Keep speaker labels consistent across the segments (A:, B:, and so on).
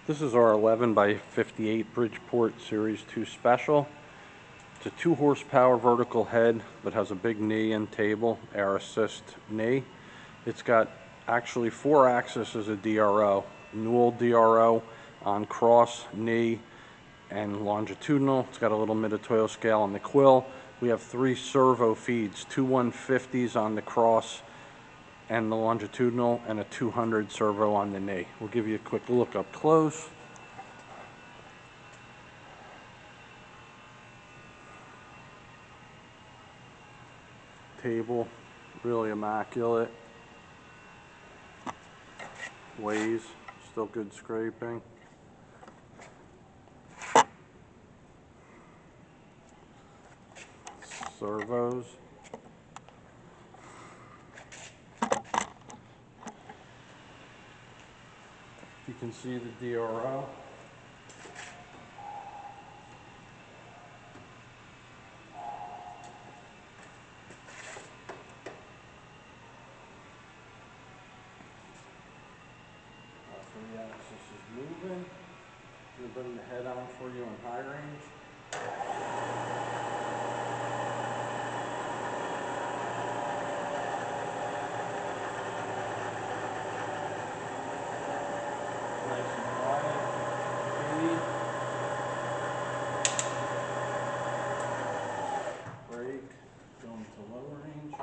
A: This is our 11 by 58 Bridgeport Series 2 Special. It's a 2 horsepower vertical head, but has a big knee and table, air assist knee. It's got actually 4 axes as a DRO, Newell DRO on cross, knee, and longitudinal. It's got a little mid-toil scale on the quill. We have 3 servo feeds, 2 150s on the cross and the longitudinal, and a 200 servo on the knee. We'll give you a quick look up close. Table, really immaculate. Weighs, still good scraping. Servos. You can see the DRO. The axis is moving. We'll bring the head on for you in high range. Nice and quiet. Feed. Brake. Going to low range.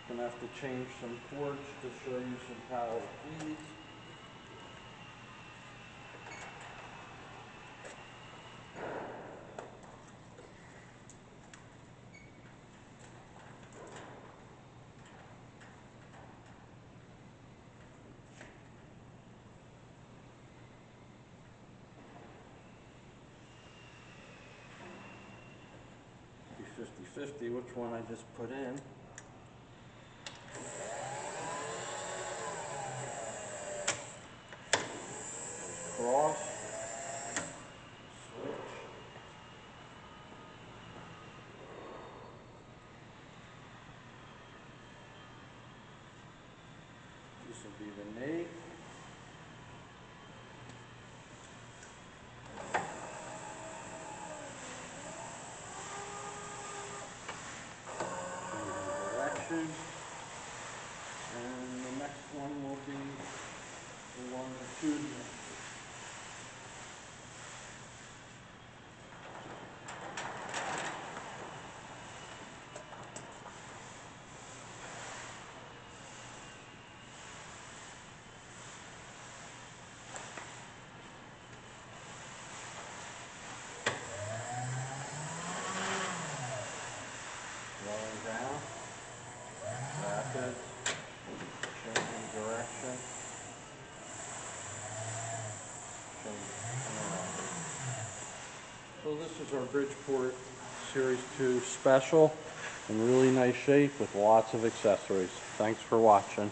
A: Gonna have to change some cords to show you some power feeds. Be 50-50 which one I just put in. Cross, switch, this will be the knee, direction, and the next one will be the longitudinal. Slowing down, rapid, changing direction, So this is our Bridgeport Series 2 Special, in really nice shape with lots of accessories. Thanks for watching.